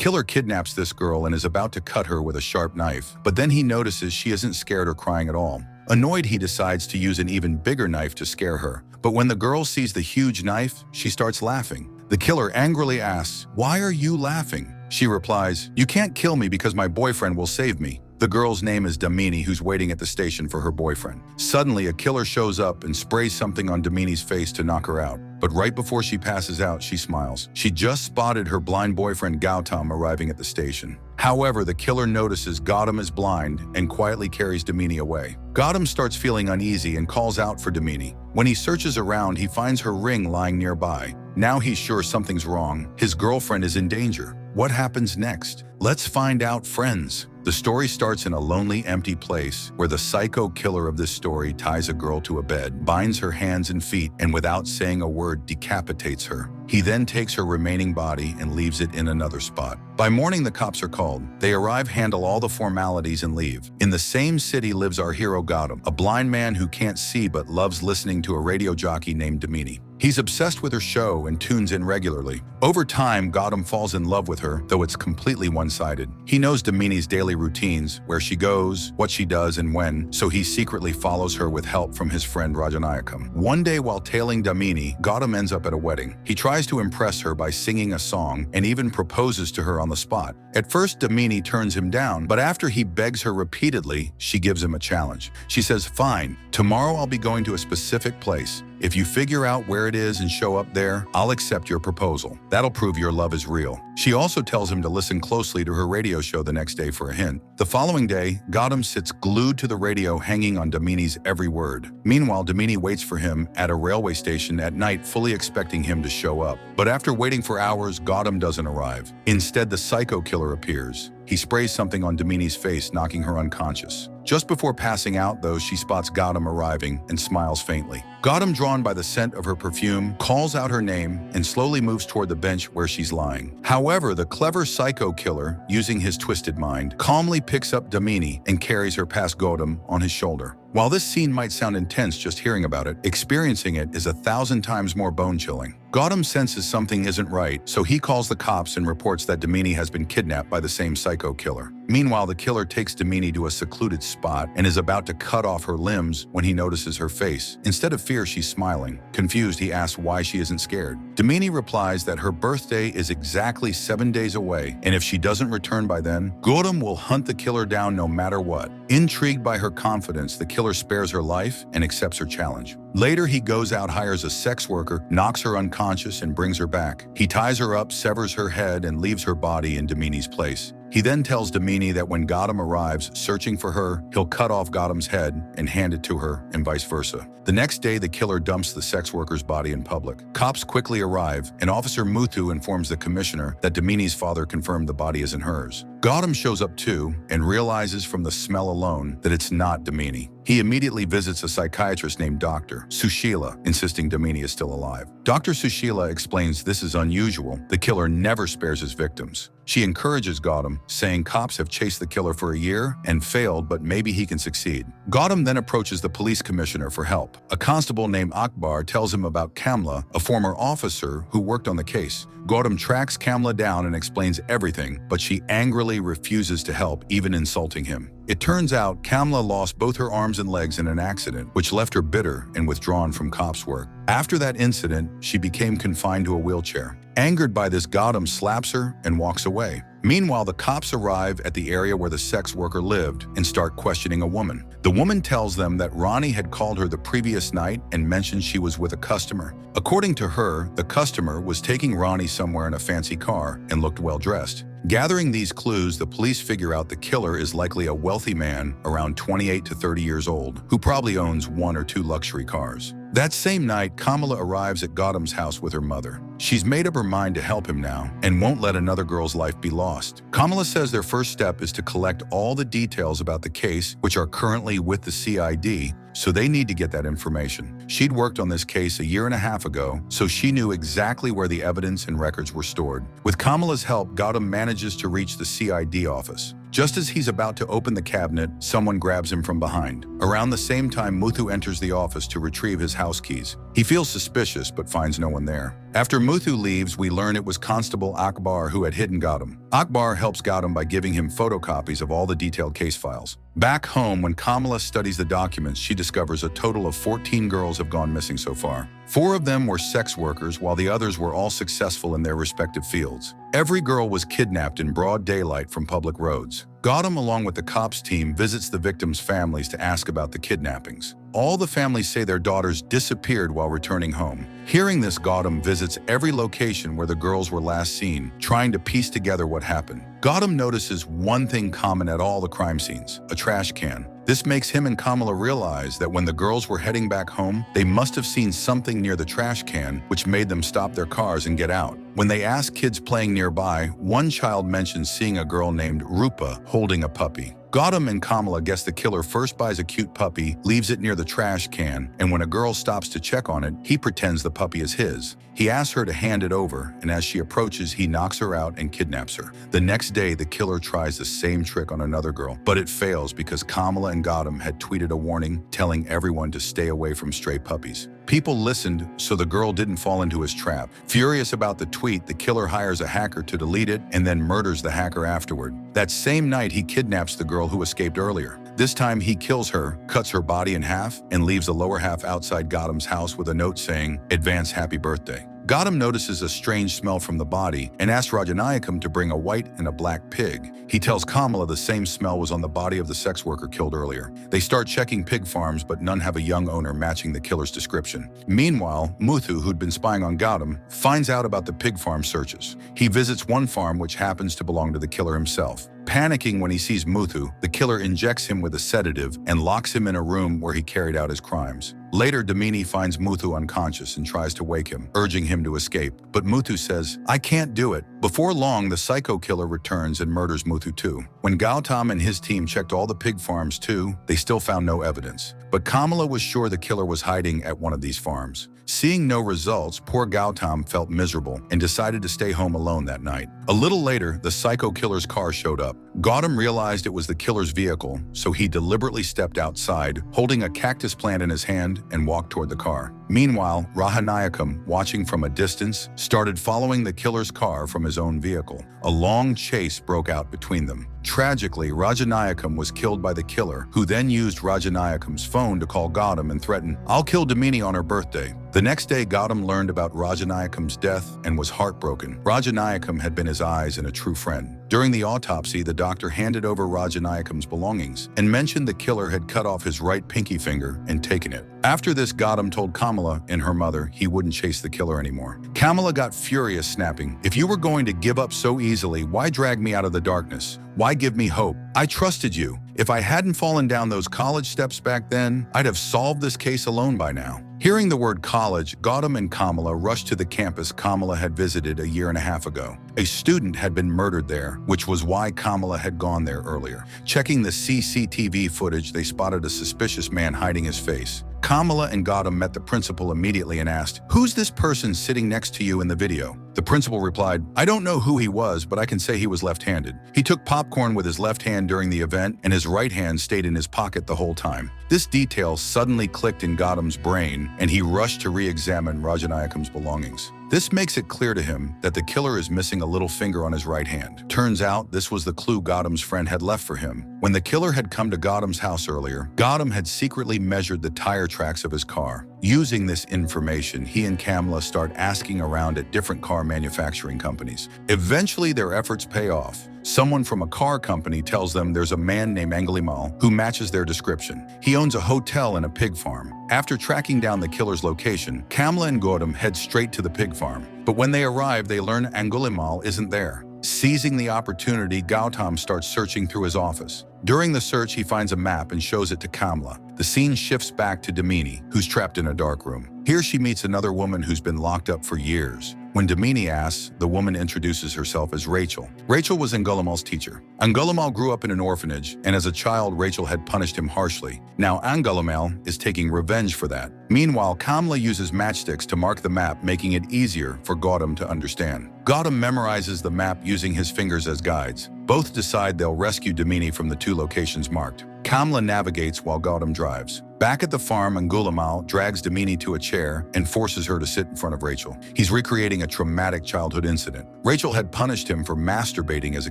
killer kidnaps this girl and is about to cut her with a sharp knife, but then he notices she isn't scared or crying at all. Annoyed, he decides to use an even bigger knife to scare her. But when the girl sees the huge knife, she starts laughing. The killer angrily asks, "Why are you laughing?" She replies, "You can't kill me because my boyfriend will save me." The girl's name is Damini, who's waiting at the station for her boyfriend. Suddenly, a killer shows up and sprays something on Damini's face to knock her out. But right before she passes out, she smiles. She just spotted her blind boyfriend Gautam arriving at the station. However, the killer notices Gautam is blind and quietly carries Damini away. Gautam starts feeling uneasy and calls out for Damini. When he searches around, he finds her ring lying nearby. Now he's sure something's wrong. His girlfriend is in danger. What happens next? Let's find out, friends. The story starts in a lonely, empty place where the psycho killer of this story ties a girl to a bed, binds her hands and feet, and without saying a word, decapitates her. He then takes her remaining body and leaves it in another spot. By morning, the cops are called. They arrive, handle all the formalities, and leave. In the same city lives our hero Gautam, a blind man who can't see but loves listening to a radio jockey named Damini. He's obsessed with her show and tunes in regularly. Over time, Gautam falls in love with her, though it's completely one-sided. He knows Damini's daily routines, where she goes, what she does, and when, so he secretly follows her with help from his friend Rajanayakam. One day, while tailing Damini, Gautam ends up at a wedding. He tries to impress her by singing a song and even proposes to her on the spot. At first, Damini turns him down, but after he begs her repeatedly, she gives him a challenge. She says, "Fine, tomorrow I'll be going to a specific place. If you figure out where it is and show up there, I'll accept your proposal. That'll prove your love is real." She also tells him to listen closely to her radio show the next day for a hint. The following day, Gautam sits glued to the radio, hanging on Damini's every word. Meanwhile, Damini waits for him at a railway station at night, fully expecting him to show up. But after waiting for hours, Gautam doesn't arrive. Instead, the psycho killer appears. He sprays something on Damini's face, knocking her unconscious. Just before passing out, though, she spots Gautam arriving and smiles faintly. Gautam, drawn by the scent of her perfume, calls out her name and slowly moves toward the bench where she's lying. However, the clever psycho killer, using his twisted mind, calmly picks up Damini and carries her past Gautam on his shoulder. While this scene might sound intense just hearing about it, experiencing it is 1,000 times more bone-chilling. Gautam senses something isn't right, so he calls the cops and reports that Damini has been kidnapped by the same psycho killer. Meanwhile, the killer takes Damini to a secluded spot and is about to cut off her limbs when he notices her face. Instead of fear, she's smiling. Confused, he asks why she isn't scared. Damini replies that her birthday is exactly 7 days away, and if she doesn't return by then, Gautam will hunt the killer down no matter what. Intrigued by her confidence, the killer spares her life and accepts her challenge. Later, he goes out, hires a sex worker, knocks her unconscious, and brings her back. He ties her up, severs her head, and leaves her body in Damini's place. He then tells Damini that when Gautam arrives searching for her, he'll cut off Gautam's head and hand it to her, and vice versa. The next day, the killer dumps the sex worker's body in public. Cops quickly arrive, and Officer Muthu informs the commissioner that Damini's father confirmed the body isn't hers. Gautam shows up too and realizes from the smell alone that it's not Damini. He immediately visits a psychiatrist named Dr. Sushila, insisting Damini is still alive. Dr. Sushila explains this is unusual. The killer never spares his victims. She encourages Gautam, saying cops have chased the killer for a year and failed, but maybe he can succeed. Gautam then approaches the police commissioner for help. A constable named Akbar tells him about Kamla, a former officer who worked on the case. Gautam tracks Kamla down and explains everything, but she angrily refuses to help, even insulting him. It turns out Kamla lost both her arms and legs in an accident, which left her bitter and withdrawn from cops' work. After that incident, she became confined to a wheelchair. Angered by this, Gautam slaps her and walks away. Meanwhile, the cops arrive at the area where the sex worker lived and start questioning a woman. The woman tells them that Ronnie had called her the previous night and mentioned she was with a customer. According to her, the customer was taking Ronnie somewhere in a fancy car and looked well-dressed. Gathering these clues, the police figure out the killer is likely a wealthy man around 28 to 30 years old, who probably owns 1 or 2 luxury cars. That same night, Kamala arrives at Gautam's house with her mother. She's made up her mind to help him now and won't let another girl's life be lost. Kamala says their first step is to collect all the details about the case, which are currently with the CID, so they need to get that information. She'd worked on this case 1.5 years ago, so she knew exactly where the evidence and records were stored. With Kamala's help, Gautam manages to reach the CID office. Just as he's about to open the cabinet, someone grabs him from behind. Around the same time, Muthu enters the office to retrieve his house keys. He feels suspicious but finds no one there. After Muthu leaves, we learn it was Constable Akbar who had hidden Gautam. Akbar helps Gautam by giving him photocopies of all the detailed case files. Back home, when Kamala studies the documents, she discovers a total of 14 girls have gone missing so far. 4 of them were sex workers, while the others were all successful in their respective fields. Every girl was kidnapped in broad daylight from public roads. Gautam, along with the cops team, visits the victims' families to ask about the kidnappings. All the families say their daughters disappeared while returning home. Hearing this, Gautam visits every location where the girls were last seen, trying to piece together what happened. Gautam notices one thing common at all the crime scenes: a trash can. This makes him and Kamala realize that when the girls were heading back home, they must have seen something near the trash can, which made them stop their cars and get out. When they ask kids playing nearby, one child mentions seeing a girl named Rupa holding a puppy. Gautam and Kamala guess the killer first buys a cute puppy, leaves it near the trash can, and when a girl stops to check on it, he pretends the puppy is his. He asks her to hand it over, and as she approaches, he knocks her out and kidnaps her. The next day, the killer tries the same trick on another girl, but it fails because Kamala and Gautam had tweeted a warning telling everyone to stay away from stray puppies. People listened, so the girl didn't fall into his trap. Furious about the tweet, the killer hires a hacker to delete it and then murders the hacker afterward. That same night, he kidnaps the girl who escaped earlier. This time, he kills her, cuts her body in half, and leaves the lower half outside Gautam's house with a note saying, "Advance happy birthday." Gautam notices a strange smell from the body and asks Rajanayakam to bring a white and a black pig. He tells Kamala the same smell was on the body of the sex worker killed earlier. They start checking pig farms, but none have a young owner matching the killer's description. Meanwhile, Muthu, who'd been spying on Gautam, finds out about the pig farm searches. He visits one farm which happens to belong to the killer himself. Panicking when he sees Muthu, the killer injects him with a sedative and locks him in a room where he carried out his crimes. Later, Damini finds Muthu unconscious and tries to wake him, urging him to escape. But Muthu says, "I can't do it." Before long, the psycho killer returns and murders Muthu too. When Gautam and his team checked all the pig farms too, they still found no evidence. But Kamala was sure the killer was hiding at one of these farms. Seeing no results, poor Gautam felt miserable and decided to stay home alone that night. A little later, the psycho killer's car showed up. Gautam realized it was the killer's vehicle, so he deliberately stepped outside, holding a cactus plant in his hand, and walked toward the car. Meanwhile, Rajanayakam, watching from a distance, started following the killer's car from his own vehicle. A long chase broke out between them. Tragically, Rajanayakam was killed by the killer, who then used Rajanayakam's phone to call Gautam and threaten, "I'll kill Damini on her birthday." The next day, Gautam learned about Rajanayakam's death and was heartbroken. Rajanayakam had been his eyes and a true friend. During the autopsy, the doctor handed over Rajanayakam's belongings and mentioned the killer had cut off his right pinky finger and taken it. After this, Gautam told Kamala and her mother he wouldn't chase the killer anymore. Kamala got furious, snapping, "If you were going to give up so easily, why drag me out of the darkness? Why give me hope? I trusted you. If I hadn't fallen down those college steps back then, I'd have solved this case alone by now." Hearing the word college, Gautam and Kamala rushed to the campus Kamala had visited a year and a half ago. A student had been murdered there, which was why Kamala had gone there earlier. Checking the CCTV footage, they spotted a suspicious man hiding his face. Kamala and Gautam met the principal immediately and asked, "Who's this person sitting next to you in the video?" The principal replied, "I don't know who he was, but I can say he was left-handed. He took popcorn with his left hand during the event, and his right hand stayed in his pocket the whole time." This detail suddenly clicked in Gautam's brain, and he rushed to re-examine Rajanayakam's belongings. This makes it clear to him that the killer is missing a little finger on his right hand. Turns out this was the clue Gautam's friend had left for him. When the killer had come to Gautam's house earlier, Gautam had secretly measured the tire tracks of his car. Using this information, he and Kamala start asking around at different car manufacturing companies. Eventually, their efforts pay off. Someone from a car company tells them there's a man named Angulimal who matches their description. He owns a hotel and a pig farm. After tracking down the killer's location, Kamala and Gautam head straight to the pig farm. But when they arrive, they learn Angulimal isn't there. Seizing the opportunity, Gautam starts searching through his office. During the search, he finds a map and shows it to Kamala. The scene shifts back to Damini, who's trapped in a dark room. Here she meets another woman who's been locked up for years. When Damini asks, the woman introduces herself as Rachel. Rachel was Angulimal's teacher. Angulimal grew up in an orphanage, and as a child, Rachel had punished him harshly. Now Angulimal is taking revenge for that. Meanwhile, Kamla uses matchsticks to mark the map, making it easier for Gautam to understand. Gautam memorizes the map using his fingers as guides. Both decide they'll rescue Damini from the 2 locations marked. Kamla navigates while Gautam drives. Back at the farm, Angulimal drags Damini to a chair and forces her to sit in front of Rachel. He's recreating a traumatic childhood incident. Rachel had punished him for masturbating as a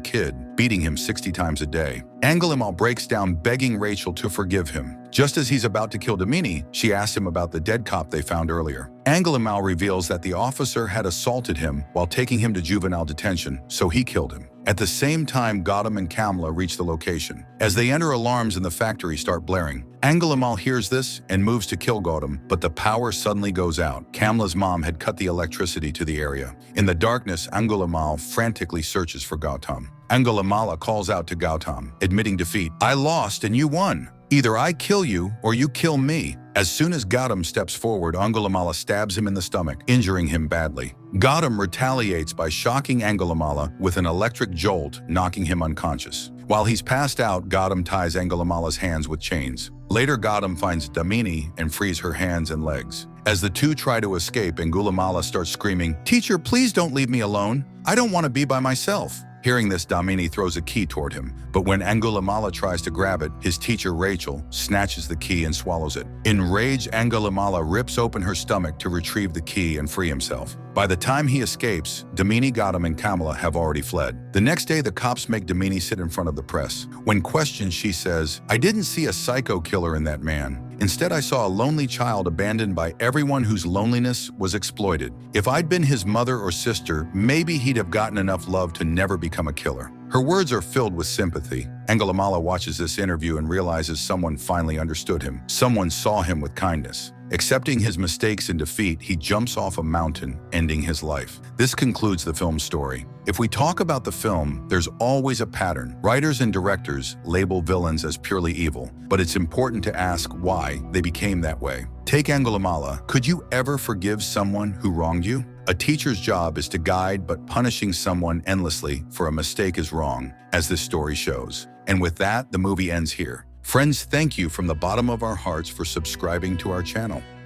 kid, beating him 60 times a day. Angulimal breaks down, begging Rachel to forgive him. Just as he's about to kill Damini, she asks him about the dead cop they found earlier. Angulimal reveals that the officer had assaulted him while taking him to juvenile detention, so he killed him. At the same time, Gautam and Kamla reach the location. As they enter, alarms in the factory start blaring. Angulimal hears this and moves to kill Gautam, but the power suddenly goes out. Kamla's mom had cut the electricity to the area. In the darkness, Angulimal frantically searches for Gautam. Angulimala calls out to Gautam, admitting defeat. "I lost and you won. Either I kill you or you kill me." As soon as Gautam steps forward, Angulimala stabs him in the stomach, injuring him badly. Gautam retaliates by shocking Angulimala with an electric jolt, knocking him unconscious. While he's passed out, Gautam ties Angulimala's hands with chains. Later, Gautam finds Damini and frees her hands and legs. As the two try to escape, Angulimala starts screaming, "Teacher, please don't leave me alone. I don't want to be by myself." Hearing this, Damini throws a key toward him, but when Angulimala tries to grab it, his teacher Rachel snatches the key and swallows it. Enraged, Angulimala rips open her stomach to retrieve the key and free himself. By the time he escapes, Damini, Gautam, and Kamla have already fled. The next day, the cops make Damini sit in front of the press. When questioned, she says, "I didn't see a psycho killer in that man. Instead, I saw a lonely child abandoned by everyone whose loneliness was exploited. If I'd been his mother or sister, maybe he'd have gotten enough love to never become a killer." Her words are filled with sympathy. Angulimala watches this interview and realizes someone finally understood him. Someone saw him with kindness. Accepting his mistakes and defeat, he jumps off a mountain, ending his life. This concludes the film's story. If we talk about the film, there's always a pattern. Writers and directors label villains as purely evil, but it's important to ask why they became that way. Take Angulimala. Could you ever forgive someone who wronged you? A teacher's job is to guide, but punishing someone endlessly for a mistake is wrong, as this story shows. And with that, the movie ends here. Friends, thank you from the bottom of our hearts for subscribing to our channel.